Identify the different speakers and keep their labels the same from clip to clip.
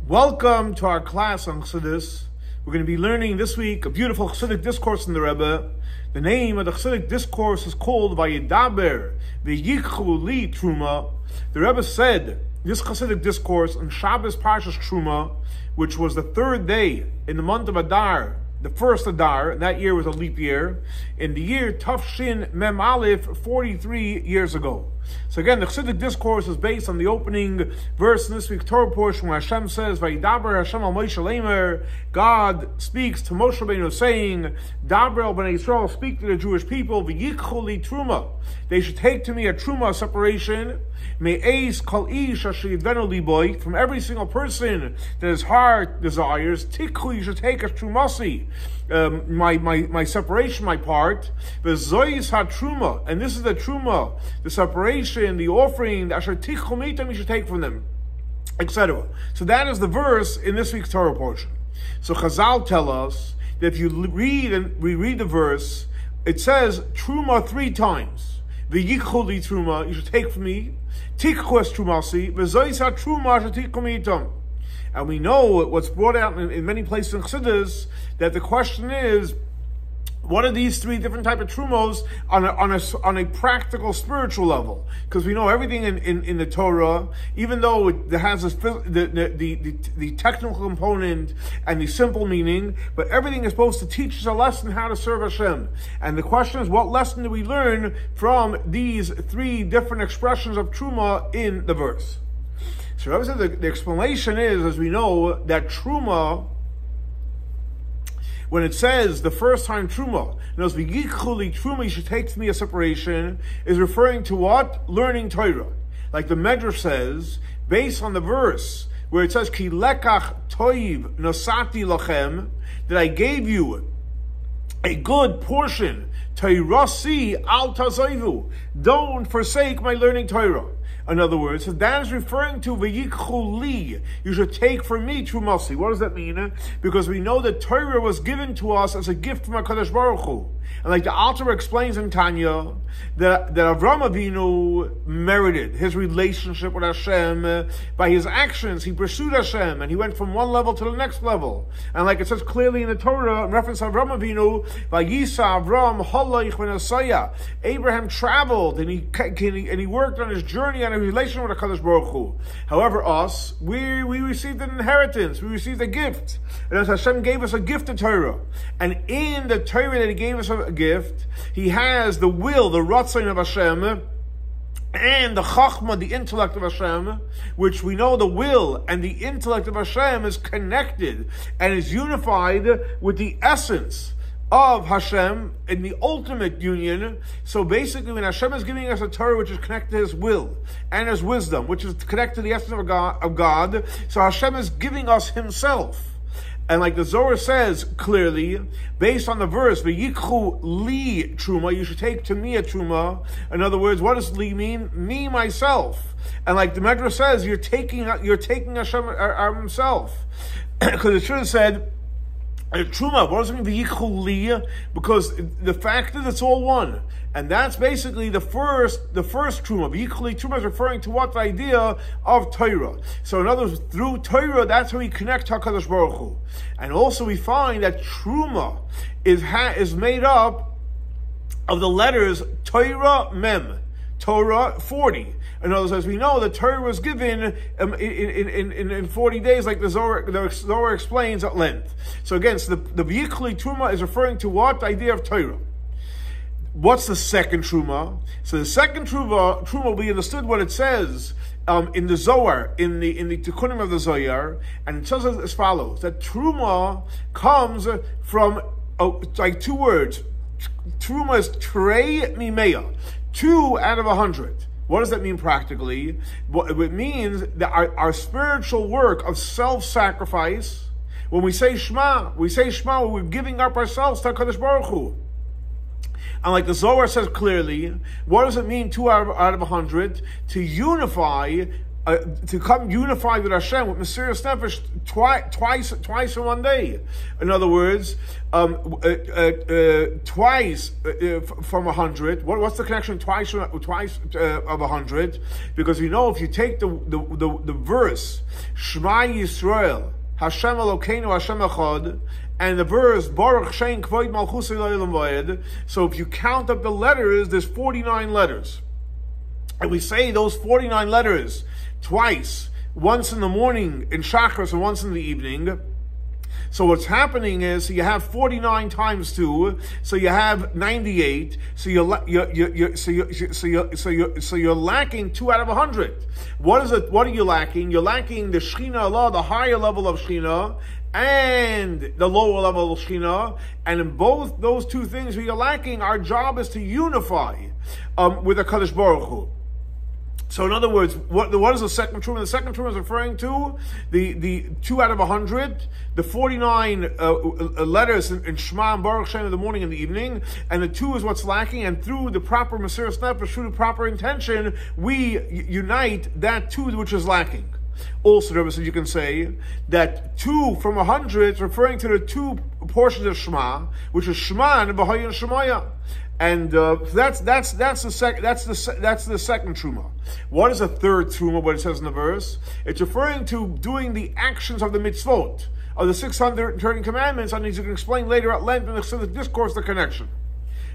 Speaker 1: Welcome to our class on Chassidus. We're going to be learning this week a beautiful Chassidic discourse from the Rebbe. The name of the Chassidic discourse is called Vidaber, V'yikhu Truma. The Rebbe said this Chassidic discourse on Shabbos Parshas Truma, which was the third day in the month of Adar, the first Adar, and that year was a leap year, in the year Tafshin Mem Aleph, 43 years ago. So again, the Chassidic discourse is based on the opening verse in this week's Torah portion where Hashem says, Vayidaber Hashem al Moshe Leimer, God speaks to Moshe Rabbeinu saying, Daber el Bnei Yisrael, speak to the Jewish people, V'yikhu li Truma. They should take to me a Truma, separation, Me'ez kol ish asher yidvenu liboy, from every single person that his heart desires, Tikhu, you should take as Trumasi, my separation, my part, V'zois ha-Truma, and this is the Truma, the separation, the offering, the asher tikhu mitam, you should take from them, etc. So that is the verse in this week's Torah portion. So Chazal tell us that if you reread the verse, it says Truma 3 times. V'yikhu li Truma, you should take from me. Tikhu es Trumasi, v'zois ha-Truma asher tikhu mitam. And we know what's brought out in many places in Chassidus, that the question is, what are these 3 different type of trumos on a practical spiritual level? Because we know everything in the Torah, even though it has the technical component and the simple meaning, but everything is supposed to teach us a lesson how to serve Hashem. And the question is, what lesson do we learn from these 3 different expressions of truma in the verse? So obviously the explanation is, as we know, that truma, when it says the first time truma, knows v'yikhu li Truma, you should take to me a separation, is referring to what? Learning Torah. Like the Medrash says, based on the verse where it says ki lekach toiv nosati lachem, that I gave you a good portion, Torasi al tazoivu, don't forsake my learning Torah. In other words, so that is referring to v'yikhu li, you should take from me Trumasi. What does that mean? Because we know that Torah was given to us as a gift from HaKadosh Baruch Hu. And like the Alter explains in Tanya, that Avram Avinu merited his relationship with Hashem by his actions. He pursued Hashem, and he went from one level to the next level. And like it says clearly in the Torah, in reference to Avram Avinu, Vayisa Avram halaych v'nasaya. Abraham traveled, and he worked on his journey on a relation with HaKadosh Baruch Hu. However, us, we received an inheritance, we received a gift. And as Hashem gave us a gift of Torah, and in the Torah that He gave us a gift, He has the will, the Ratzon of Hashem, and the Chachma, the intellect of Hashem, which we know the will and the intellect of Hashem is connected and is unified with the essence of Hashem in the ultimate union. So basically, when Hashem is giving us a Torah which is connected to His will and His wisdom, which is connected to the essence of God, so Hashem is giving us Himself. And like the Zohar says clearly, based on the verse, v'yikhu li Truma, you should take to me a Truma. In other words, what does li mean? Me, myself. And like the Medrash says, you're taking Hashem Himself. Because it should have said, Truma, what does it mean, v'yikhu li? Because the fact is it's all one. And that's basically the first Truma. V'yikhu li Truma is referring to what? The idea of Torah. So in other words, through Torah, that's how we connect to HaKadosh Baruch Hu. And also we find that Truma is made up of the letters Torah Mem. Torah 40. In other words, as we know, the Torah was given in 40 days, like the Zohar explains at length. So again, so the V'yikhu li Truma is referring to what? The idea of Torah. What's the second Truma? So the second Truma will be understood what it says in the Zohar, in the Tikkunim of the Zohar, and it says as follows, that Truma comes from like 2 words. Truma is Trei Mimeya, 2 out of 100. What does that mean practically? It means that our spiritual work of self-sacrifice, when we say Shema, we're giving up ourselves to HaKadosh Baruch Hu. And like the Zohar says clearly, what does it mean 2 out of 100? To unify to come unified with Hashem, with Mesiras Nefesh, twice in one day. In other words, twice from 100. What's the connection? Twice of 100, because if you take the verse Shema Yisrael, Hashem Elokeinu, Hashem Echad, and the verse Baruch Shein Kvoid Malchusei L'Olam Va'ed. So if you count up the letters, there's 49 letters, and we say those 49 letters twice, once in the morning in Shachris and once in the evening. So what's happening is, you have 49 times 2, so you have 98. So you're lacking 2 out of 100. What are you lacking? You're lacking the Shechina Allah, the higher level of Shechina, and the lower level of Shechina. And in both those two things we are lacking, our job is to unify with the Kadosh Baruch Hu. So in other words, what is the second truma? The second truma is referring to the 2 out of 100, the 49 letters in Shema and Baruch Shem in the morning and the evening, and the 2 is what's lacking, and through the proper Mesiras Nefesh, through the proper intention, we unite that 2 which is lacking. Also, Rebbe said you can say that 2 from 100 is referring to the 2 portions of Shema, which is Shema and Bahaya and Shemaya. And that's the second truma. What is the third truma? What it says in the verse, it's referring to doing the actions of the mitzvot of the 630 commandments, and as you can explain later at length in the discourse, the connection.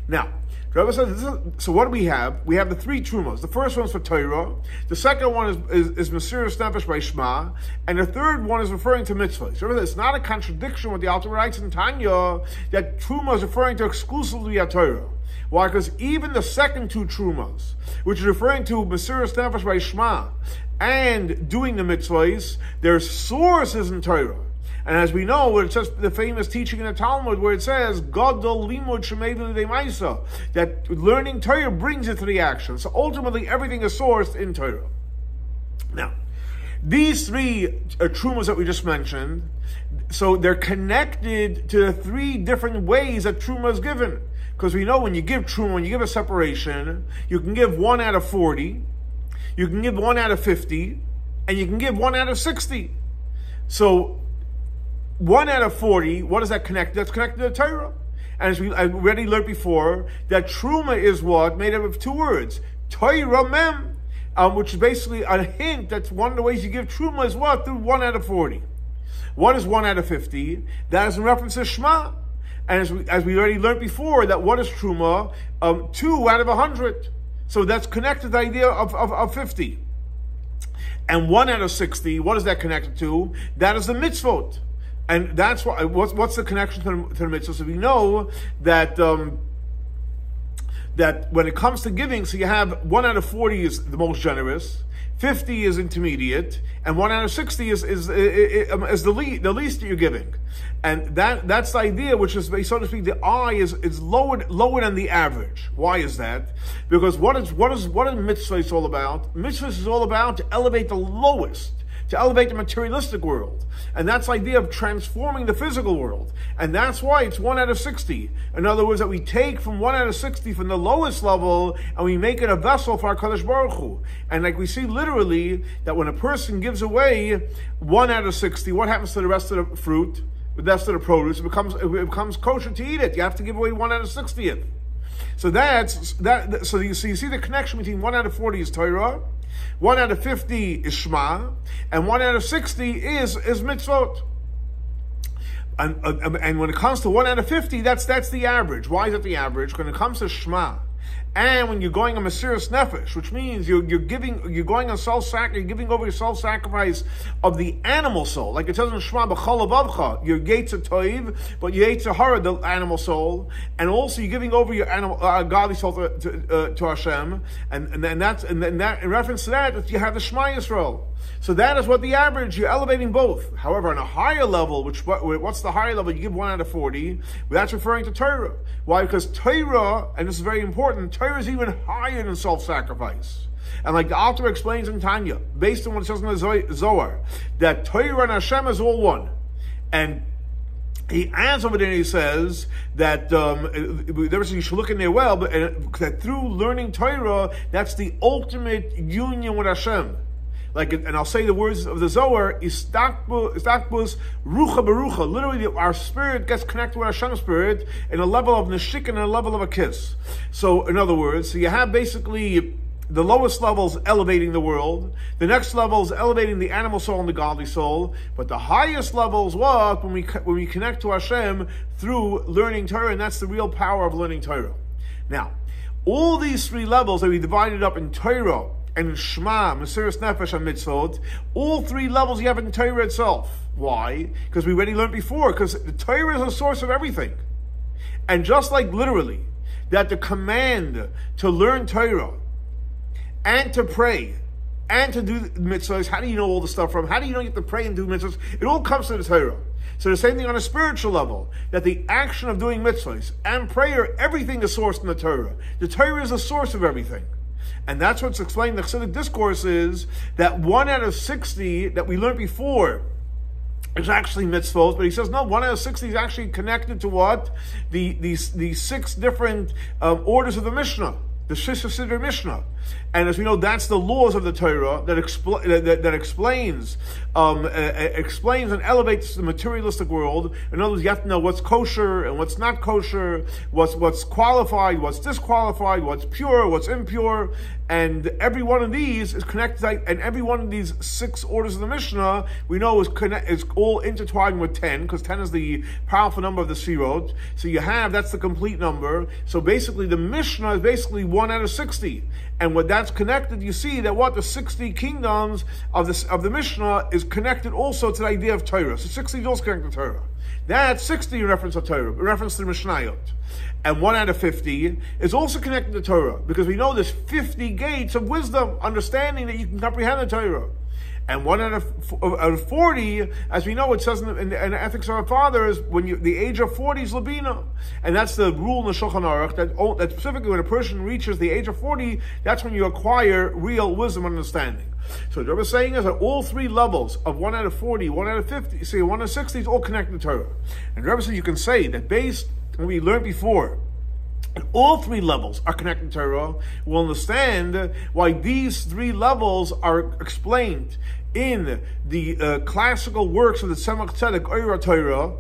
Speaker 1: Now, the Rebbe says, so what do we have? We have the 3 trumas. The first one is for Torah. The second one is Mesiras Nefesh by Shema, and the third one is referring to mitzvahs. Remember, it's not a contradiction with the Alter writes in Tanya that truma is referring to exclusively a Torah. Why? Because even the second 2 trumas, which is referring to Mesiras Nefesh by Shema and doing the mitzvahs, their source is in Torah. And as we know, it says the famous teaching in the Talmud where it says, Gadol limud shemei v'lidei ma'isa, that learning Torah brings it to the action. So ultimately, everything is sourced in Torah. Now, these 3 trumas that we just mentioned, so they're connected to the 3 different ways that truma is given. Because we know when you give truma, when you give a separation, you can give 1 out of 40, you can give 1 out of 50, and you can give 1 out of 60. So 1 out of 40, what does that connect? That's connected to the Torah. And as we already learned before, that truma is what? Made up of 2 words. Torah mem, which is basically a hint that one of the ways you give truma is what? Through 1 out of 40. What is 1 out of 50? That is in reference to Shema. And as we already learned before, that what is truma? 2 out of 100. So that's connected to the idea of 50. And 1 out of 60, what is that connected to? That is the mitzvot. And that's what's the connection to the mitzvot? So we know that that when it comes to giving, so you have 1 out of 40 is the most generous, 50 is intermediate, and 1 out of 60 is the least that you're giving. And that's the idea, which is, so to speak, the eye is lower than the average. Why is that? Because what is mitzvah all about? Mitzvah is all about to elevate the lowest, to elevate the materialistic world. And that's the idea of transforming the physical world. And that's why it's 1 out of 60. In other words, that we take from 1 out of 60 from the lowest level and we make it a vessel for our Kadosh Baruch Hu. And like we see literally that when a person gives away 1 out of 60, what happens to the rest of the fruit? The rest of the produce? It becomes kosher to eat it. You have to give away 1 out of 60th. So So you see the connection between 1 out of 40 is Torah, 1 out of 50 is Shema, and 1 out of 60 is mitzvot. And when it comes to 1 out of 50, that's the average. Why is that the average? When it comes to Shema, and when you're going on Mesiras Nefesh, which means you're giving over your self-sacrifice of the animal soul, like it says in Shema, B'chol Avavcha, your gates are toiv, but your gates are hara, the animal soul, and also you're giving over your animal godly soul to Hashem, and that in reference to that, you have the Shema Yisrael. So that is what the average, you're elevating both. However, on a higher level, what's the higher level? You give 1 out of 40, that's referring to Torah. Why? Because Torah, and this is very important, Torah is even higher than self-sacrifice. And like the Alter explains in Tanya, based on what it says in the Zohar, that Torah and Hashem is all one. And he adds over there and he says that you should look in there well, but that through learning Torah, that's the ultimate union with Hashem. and I'll say the words of the Zohar, istakbus rucha berucha. Literally, our spirit gets connected with Hashem's spirit in a level of neshik and a level of a kiss. So, in other words, so you have basically the lowest levels elevating the world, the next level is elevating the animal soul and the godly soul, but the highest levels what when we connect to Hashem through learning Torah, and that's the real power of learning Torah. Now, all these three levels that we divided up in Torah and in Shema, Mesiras Nefesh, and Mitzvot, all three levels you have in Torah itself. Why? Because we already learned before, because the Torah is the source of everything. And just like literally, that the command to learn Torah and to pray, and to do mitzvahs, how do you know all the stuff from? How do you know you have to pray and do mitzvahs? It all comes to the Torah. So the same thing on a spiritual level, that the action of doing mitzvahs and prayer, everything is sourced in the Torah. The Torah is the source of everything. And that's what's explained in the Chassidic discourse is that 1 out of 60 that we learned before is actually mitzvot, but he says no, 1 out of 60 is actually connected to what? The 6 different orders of the Mishnah. The Siddur Mishnah, and as we know, that's the laws of the Torah that explains and elevates the materialistic world. In other words, you have to know what's kosher and what's not kosher, what's qualified, what's disqualified, what's pure, what's impure, and every one of these is connected. And every one of these 6 orders of the Mishnah we know is all intertwined with 10, because 10 is the powerful number of the Sirot. So that's the complete number. So basically, the Mishnah is basically 1 out of 60. And when that's connected, you see that the 60 kingdoms of the Mishnah is connected also to the idea of Torah. So 60 is also connected to Torah. That's 60 in reference to Torah, in reference to the Mishnayot. And 1 out of 50 is also connected to Torah, because we know there's 50 gates of wisdom, understanding that you can comprehend the Torah. And 1 out of 40, as we know, it says in the ethics of our fathers, the age of 40 is Labina. And that's the rule in the Shulchan Aruch, that specifically when a person reaches the age of 40, that's when you acquire real wisdom and understanding. So what Rebbe is saying is that all 3 levels of 1 out of 40, 1 out of 50, 1 out of 60 is all connected to Torah. And Rebbe says you can say that based on what we learned before, and all 3 levels are connected to Torah, we'll understand why these 3 levels are explained in the classical works of the Tzemach Tzedek, Oira Torah,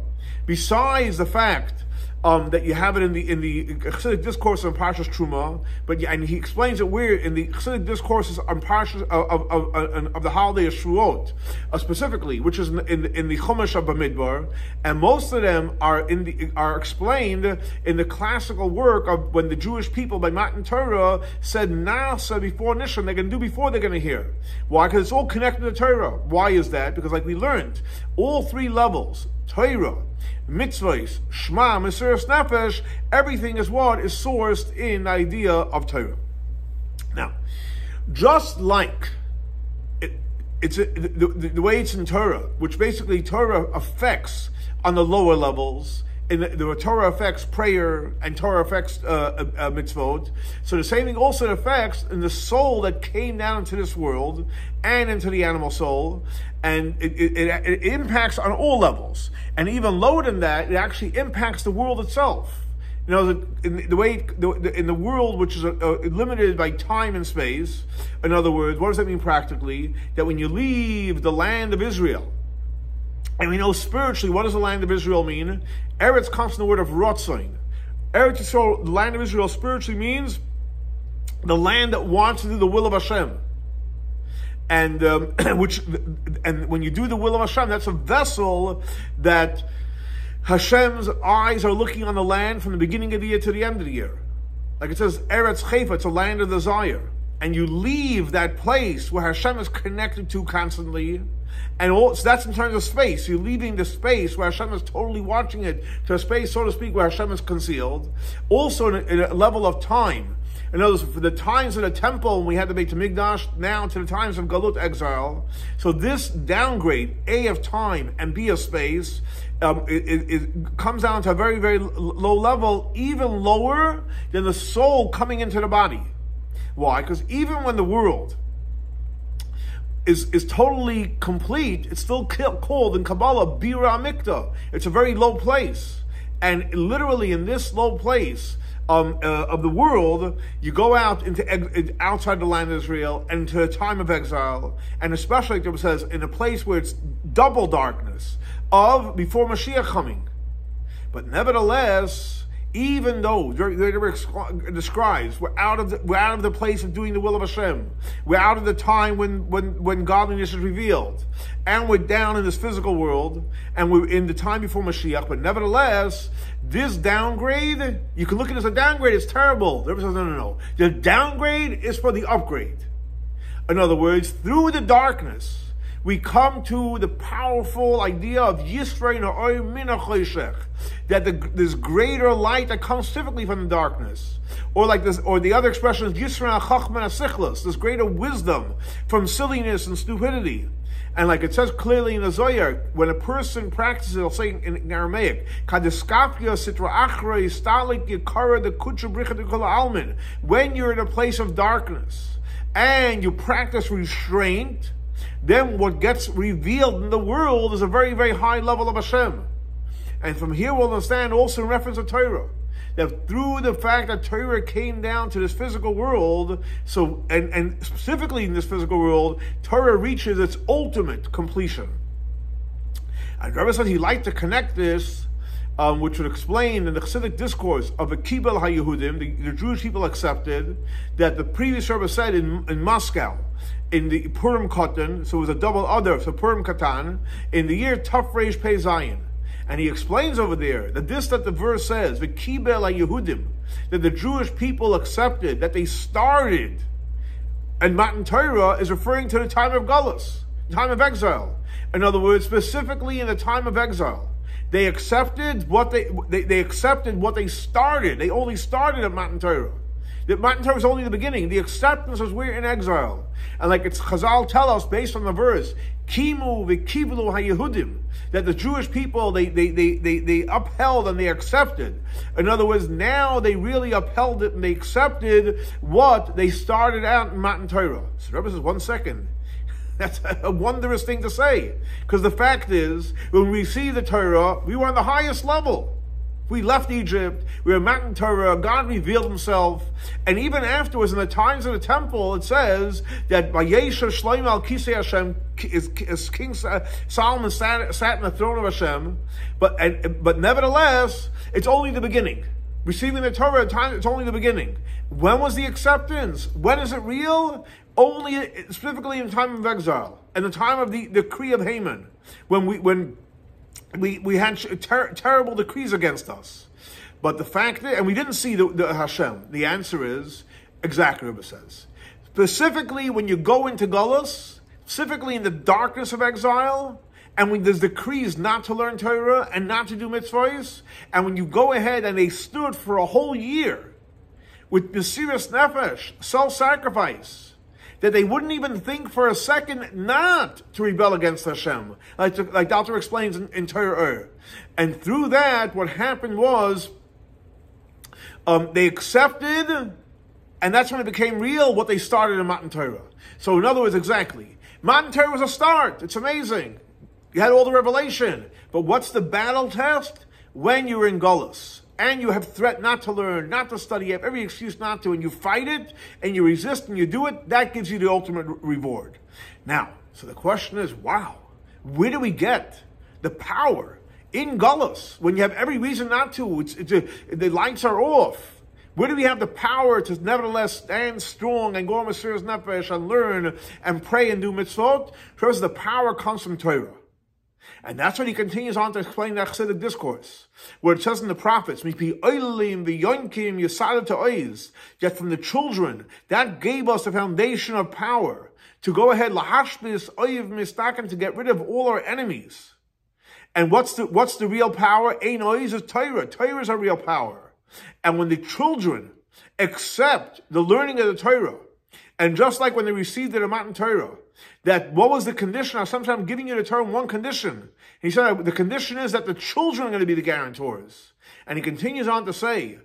Speaker 1: besides the fact that you have it in the Chassidic discourse on Parshas Truma, and he explains it where in the Chassidic discourses on Parshas of the holiday of Shavuot, specifically, which is in the Chumash of Bamidbar, and most of them are explained in the classical work of when the Jewish people by Matan Torah said Nasa before Nishan, they're going to do before they're going to hear. Why? Because it's all connected to Torah. Why is that? Because like we learned, all 3 levels, Torah, mitzvahs, Shema, Mesiras Nefesh, everything is sourced in the idea of Torah. Now, just like the way it's in Torah, which basically Torah affects on the lower levels, and the Torah affects prayer, and Torah affects mitzvot. So the same thing also affects in the soul that came down into this world and into the animal soul, and it impacts on all levels. And even lower than that, it actually impacts the world itself. You know, in the world which is limited by time and space. In other words, what does that mean practically? That when you leave the land of Israel, and we know spiritually, what does the land of Israel mean? Eretz comes from the word of Rotzain. Eretz Yisrael, the land of Israel, spiritually means the land that wants to do the will of Hashem. And when you do the will of Hashem, that's a vessel that Hashem's eyes are looking on the land from the beginning of the year to the end of the year. Like it says, Eretz Chayfa, it's a land of desire. And you leave that place where Hashem is connected to constantly, so that's in terms of space. You're leaving the space where Hashem is totally watching it to a space, so to speak, where Hashem is concealed. Also in a level of time. In other words, for the times of the temple, when we had the Beit HaMikdash, now to the times of Galut exile. So this downgrade, A of time and B of space, it comes down to a very, very low level, even lower than the soul coming into the body. Why? Because even when the world is totally complete, it's still called in Kabbalah Bira Mikta. It's a very low place. And literally in this low place of the world, you go out into outside the land of Israel and into a time of exile, and especially, like it says, in a place where it's double darkness of before Mashiach coming. But nevertheless, even though Winkler describes we're out of the place of doing the will of Hashem, we're out of the time when godliness is revealed, and we're down in this physical world, and we're in the time before Mashiach. But nevertheless, this downgrade, you can look at it as a downgrade. It's terrible. The Rebbe says no. The downgrade is for the upgrade. In other words, through the darkness, we come to the powerful idea of Yisrei Na'or Min HaChoshech, that there's greater light that comes specifically from the darkness, or like this, or the other expression is Yisrei HaChachma HaSichlos, this greater wisdom from silliness and stupidity. And like it says clearly in the Zohar, when a person practices, I'll say in Aramaic, when you're in a place of darkness and you practice restraint, then what gets revealed in the world is a very, very high level of Hashem. And from here we'll understand also in reference to Torah, that through the fact that Torah came down to this physical world, so and specifically in this physical world, Torah reaches its ultimate completion. And the Rebbe said he liked to connect this, which would explain in the Chassidic discourse of the Kibel HaYehudim, the Jewish people accepted, that the previous Rebbe said in Moscow, in the Purim Katan, so it was a double Adar, so Purim Katan, in the year Taf Reish Pei Zayin. And he explains over there that the verse says, the Kibel HaYehudim, that the Jewish people accepted, that they started, and Matan Torah is referring to the time of Galus, time of exile. In other words, specifically in the time of exile. They accepted what they accepted what they started. They only started at Matan Torah. The Matan Torah was only the beginning. The acceptance was we're in exile. And like it's Chazal tell us based on the verse, Kimu v'kiblu haYehudim, that the Jewish people they upheld and they accepted. In other words, now they really upheld it and they accepted what they started out in Matan Torah. So the Rebbe says, 1 second. That's a wondrous thing to say. Because the fact is, when we see the Torah, we were on the highest level. We left Egypt, we were in Matan Torah, God revealed himself, and even afterwards, in the times of the temple, it says that Vayeshev Shlomo al Kisei Hashem, is King Solomon sat in the throne of Hashem, but nevertheless, it's only the beginning. Receiving the Torah at times, it's only the beginning. When was the acceptance? When is it real? Only specifically in the time of exile, and the time of the decree of Haman, when we had terrible decrees against us. But the fact that, and we didn't see the Hashem, the answer is exactly what it says. Specifically when you go into Galus, specifically in the darkness of exile, and when there's decrees not to learn Torah and not to do mitzvahs, and when you go ahead and they stood for a whole year with Mesiras Nefesh, self-sacrifice, that they wouldn't even think for a second not to rebel against Hashem, like Doctor explains in Torah. And through that, what happened was, they accepted, and that's when it became real, what they started in Matan Torah. So in other words, exactly, Matan Torah was a start. It's amazing. You had all the revelation. But what's the battle test? When you're in Galus, and you have threat not to learn, not to study, you have every excuse not to, and you fight it, and you resist, and you do it, that gives you the ultimate reward. Now, so the question is, wow, where do we get the power in Galus when you have every reason not to? The lights are off. Where do we have the power to nevertheless stand strong and go on Mesiras Nefesh and learn and pray and do mitzvot? First, the power comes from Torah. And that's what he continues on to explain that Chassidic discourse, where it says in the prophets, that from the children, that gave us the foundation of power to go ahead, to get rid of all our enemies. And what's the real power? Ein oiz is Torah. Torah is our real power. And when the children accept the learning of the Torah, and just like when they received it in Matan Torah, that what was the condition? Sometimes I'm giving you the Torah in one condition. He said the condition is that the children are going to be the guarantors. And he continues on to say,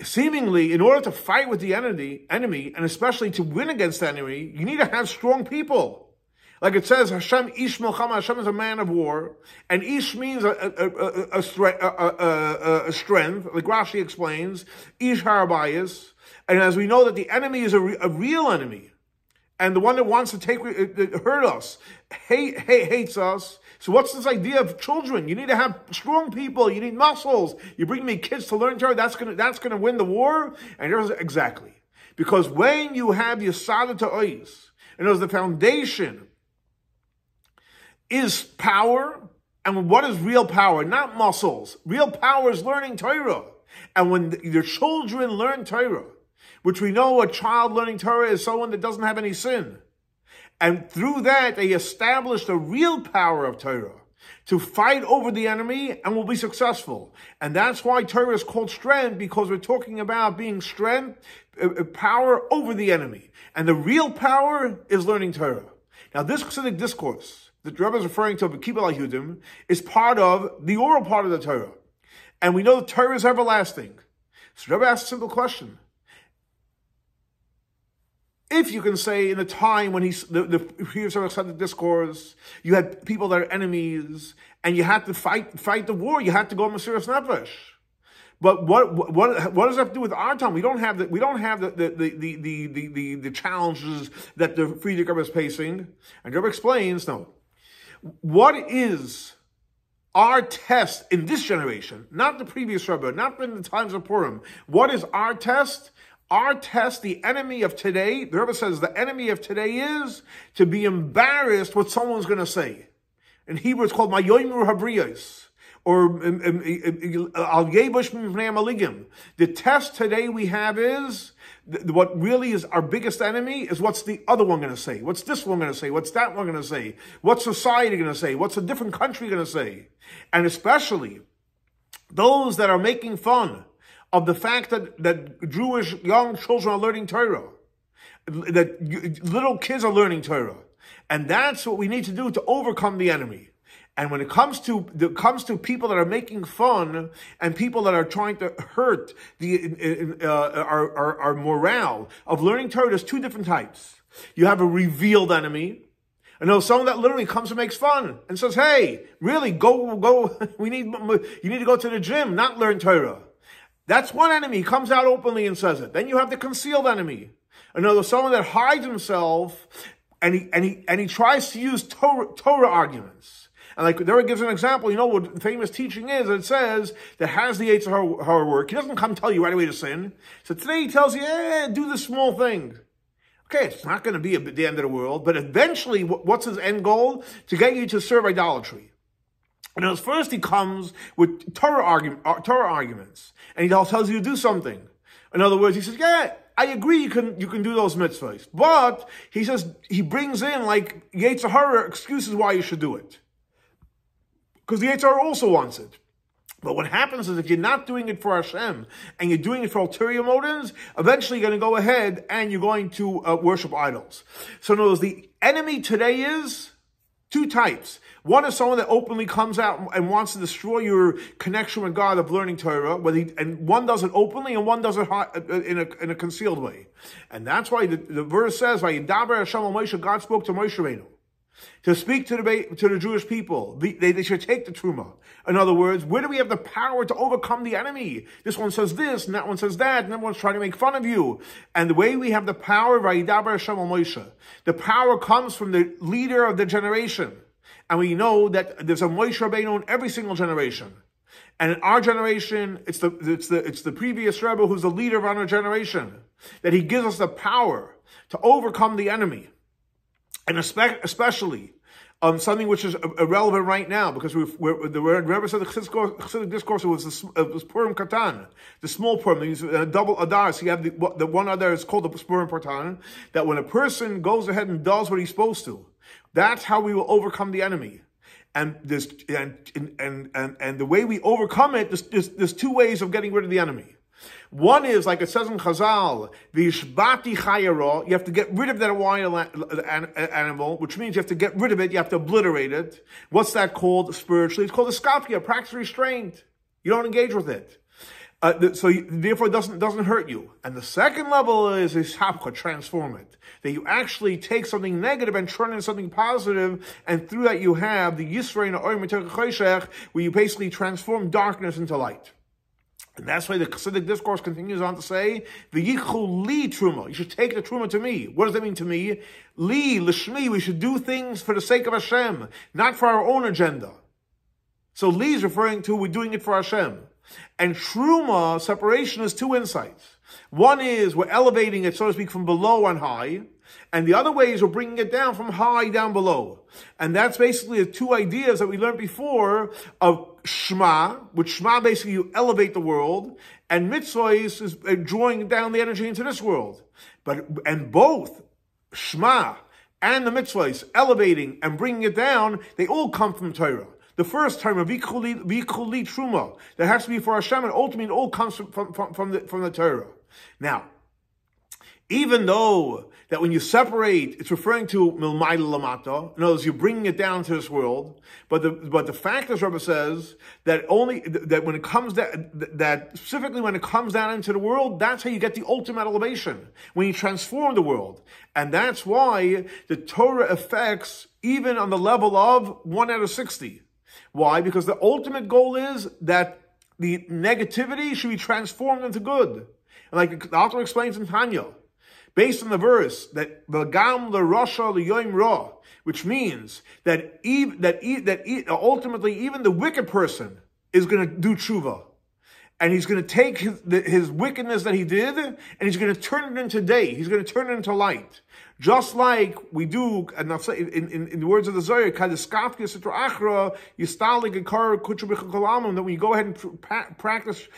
Speaker 1: seemingly, in order to fight with the enemy, and especially to win against the enemy, you need to have strong people. Like it says, Hashem ish milchama, Hashem is a man of war, and ish means a strength, like Rashi explains, ish harabayas, and as we know that the enemy is a real enemy, and the one that wants to hurt us, hates us. So what's this idea of children? You need to have strong people, you need muscles, you bring me kids to learn Torah, that's gonna win the war? And there's exactly. Because when you have Yasada Ta'ois, and there's the foundation, is power. And what is real power? Not muscles. Real power is learning Torah. And when your children learn Torah, which we know a child learning Torah is someone that doesn't have any sin. And through that, they establish the real power of Torah to fight over the enemy and will be successful. And that's why Torah is called strength, because we're talking about being strength, power over the enemy. And the real power is learning Torah. Now, this Chassidic discourse that the Rebbe is referring to, Kabbalah Rabbi Yitzchok Minkowicz, is part of the oral part of the Torah. And we know the Torah is everlasting. So the Rebbe asks a simple question. If you can say in the time when the previous Rebbe said the discourse, you had people that are enemies, and you had to fight the war, you had to go Mesiras Nefesh. But what does that have to do with our time? We don't have the challenges that the Friedrich Rebbe is facing. And Rebbe explains, no. What is our test in this generation? Not the previous Rebbe, not in the times of Purim. What is our test? Our test, the enemy of today, the Rebbe says the enemy of today is to be embarrassed what someone's going to say. In Hebrew, it's called Mayoimru Habriyos, or Al Yebush Hamal'igim. The test today we have is, what really is our biggest enemy is what's the other one going to say? What's this one going to say? What's that one going to say? What's society going to say? What's a different country going to say? And especially those that are making fun of the fact that Jewish young children are learning Torah, that little kids are learning Torah. And that's what we need to do to overcome the enemy. And when it comes to people that are making fun and people that are trying to hurt our morale of learning Torah, there's two different types. You have a revealed enemy. I know someone that literally comes and makes fun and says, "Hey, really, go! You need to go to the gym, not learn Torah." That's one enemy. He comes out openly and says it. Then you have the concealed enemy. Another, someone that hides himself and he tries to use Torah arguments. And like there gives an example, you know what famous teaching is, it says that has the Yetzer work. He doesn't come tell you right away to sin. So today he tells you, do this small thing. Okay, it's not going to be the end of the world, but eventually, what's his end goal? To get you to serve idolatry. And at first he comes with Torah arguments, and he tells you to do something. In other words, he says, I agree you can do those mitzvahs. But he says, he brings in like Yetzer Hara excuses why you should do it. Because the Yetzer Hara also wants it. But what happens is if you're not doing it for Hashem and you're doing it for ulterior motives, eventually you're going to go ahead and you're going to worship idols. So in other words, the enemy today is two types. One is someone that openly comes out and wants to destroy your connection with God of learning Torah, and one does it openly and one does it in a concealed way. And that's why the verse says, "Vidaber Hashem al Moshe," God spoke to Moshe Rabbeinu to speak to the Jewish people. They should take the Truma. In other words, where do we have the power to overcome the enemy? This one says this, and that one says that, and everyone's trying to make fun of you. And the way we have the power, Vidaber Hashem al Moshe, the power comes from the leader of the generation. And we know that there's a Moshe Rabbeinu in every single generation. And in our generation, it's the previous Rebbe who's the leader of our generation, that he gives us the power to overcome the enemy. And especially something which is irrelevant right now, because the Rebbe said the Chassidic discourse was Purim Katan, the small Purim, these double Adar. So you have the one Adar is called the Purim Katan, that when a person goes ahead and does what he's supposed to, that's how we will overcome the enemy. And the way we overcome it, there's two ways of getting rid of the enemy. One is, like it says in Chazal, Vishbati Chayara, you have to get rid of that wild animal, which means you have to get rid of it, you have to obliterate it. What's that called spiritually? It's called a skapia, practice restraint. You don't engage with it. Therefore it doesn't hurt you. And the second level is hapcha, transform it. That you actually take something negative and turn it into something positive, and through that you have the Yisrael where you basically transform darkness into light. And that's why the Chassidic discourse continues on to say, "V'yichul li truma." You should take the truma to me. What does that mean to me? Li l'shmi. We should do things for the sake of Hashem, not for our own agenda. So li is referring to we're doing it for Hashem. And truma, separation, is two insights. One is we're elevating it, so to speak, from below on high. And the other way is we're bringing it down from high down below. And that's basically the two ideas that we learned before of Shema, which Shema basically you elevate the world, and Mitzvah is drawing down the energy into this world. And both Shema and the Mitzvahs, elevating and bringing it down, they all come from Torah. The first term of Wikhu li Truma, that has to be for Hashem, and ultimately it all comes from the Torah. Now, even though that when you separate, it's referring to milmayla lamata. In other words, you're bringing it down to this world. But the fact, as Rebbe says, that when it comes down, that specifically when it comes down into the world, that's how you get the ultimate elevation, when you transform the world. And that's why the Torah affects even on the level of 1 out of 60. Why? Because the ultimate goal is that the negativity should be transformed into good. And like the author explains in Tanya, based on the verse that v'gam l'rasha l'yoim ra, which means that ultimately even the wicked person is going to do tshuva, and he's going to take his wickedness that he did, and he's going to turn it into day. He's going to turn it into light, just like we do. And in the words of the Zohar, that when you go ahead and practice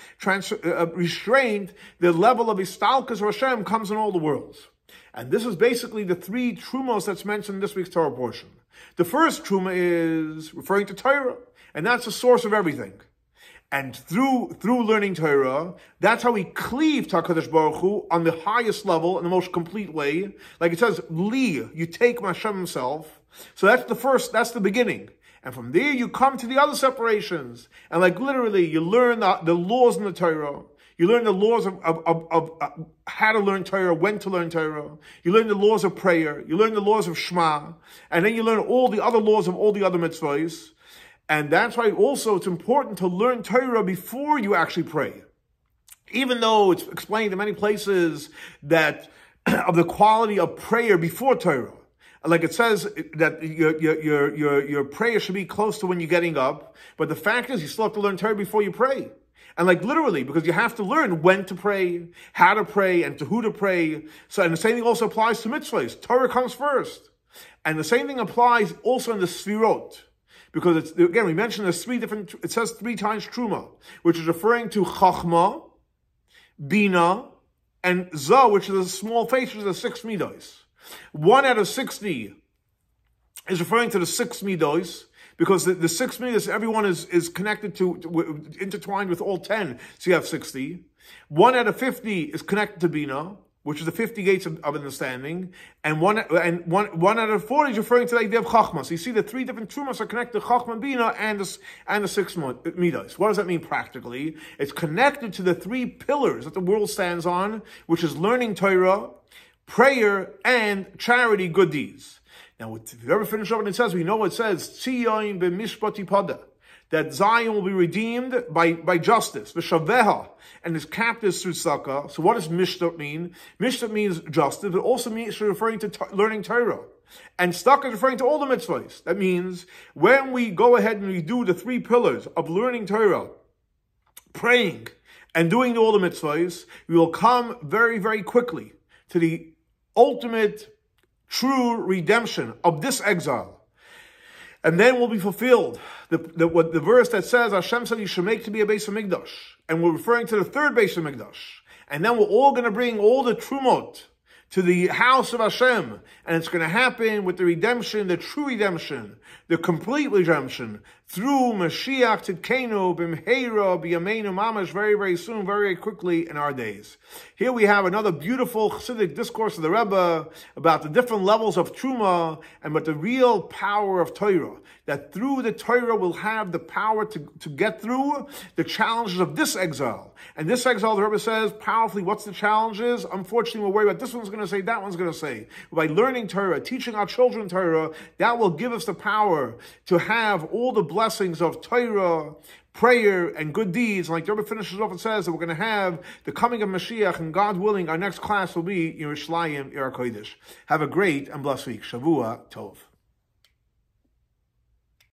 Speaker 1: restraint, the level of istalkus or Hashem comes in all the worlds. And this is basically the three trumos that's mentioned in this week's Torah portion. The first truma is referring to Torah, and that's the source of everything. And through learning Torah, that's how we cleave to HaKadosh Baruch Hu on the highest level, in the most complete way. Like it says, Li, you take Hashem himself. So that's the beginning. And from there you come to the other separations. And like literally, you learn the laws in the Torah. You learn the laws of how to learn Torah, when to learn Torah. You learn the laws of prayer. You learn the laws of Shema. And then you learn all the other laws of all the other mitzvahs. And that's why also it's important to learn Torah before you actually pray. Even though it's explained in many places that of the quality of prayer before Torah. Like it says that your prayer should be close to when you're getting up. But the fact is you still have to learn Torah before you pray. And like literally, because you have to learn when to pray, how to pray, and to who to pray. So, and the same thing also applies to mitzvahs. Torah comes first. And the same thing applies also in the sfirot. Because again, we mentioned it says 3 times truma, which is referring to chachma, bina, and zah, which is a small face, which is the 6 midos. 1 out of 60 is referring to the 6 midos, because the 6 midos, everyone is connected to, intertwined with all 10, so you have 60. 1 out of 50 is connected to bina, which is the 50 gates of understanding, and one out of 40 is referring to the idea of Chachma. So you see the 3 different trumas are connected to Chachma, Bina, and the 6 midas. What does that mean practically? It's connected to the 3 pillars that the world stands on, which is learning Torah, prayer, and charity, good deeds. Now, if you ever finish up what it says, we know what it says, Tzion b'mishpati pada, that Zion will be redeemed by justice, v'shaveha, and his captives through tzedakah. So what does mishpat mean? Mishpat means justice, but also means referring to learning Torah. And tzedakah is referring to all the mitzvahs. That means when we go ahead and we do the 3 pillars of learning Torah, praying, and doing all the mitzvahs, we will come very, very quickly to the ultimate true redemption of this exile. And then will be fulfilled the verse that says, Hashem said you should make to be a base of Mikdash. And we're referring to the 3rd base of Mikdash. And then we're all going to bring all the trumot to the house of Hashem. And it's going to happen with the redemption, the true redemption, the complete redemption, through Mashiach Tzidkenu b'mheira b'yameinu mamash, very, very soon, very, very quickly in our days. Here we have another beautiful Chassidic discourse of the Rebbe about the different levels of Truma and what the real power of Torah. That through the Torah we'll have the power to get through the challenges of this exile. And this exile, the Rebbe says powerfully, what's the challenges? Unfortunately, we're worried about this one's going to say, that one's going to say. By learning Torah, teaching our children Torah, that will give us the power to have all the blessings of Torah, prayer, and good deeds. Like the Rebbe finishes off and says that we're going to have the coming of Mashiach, and God willing, our next class will be Yerushalayim, Ir HaKodesh. Have a great and blessed week. Shavua Tov.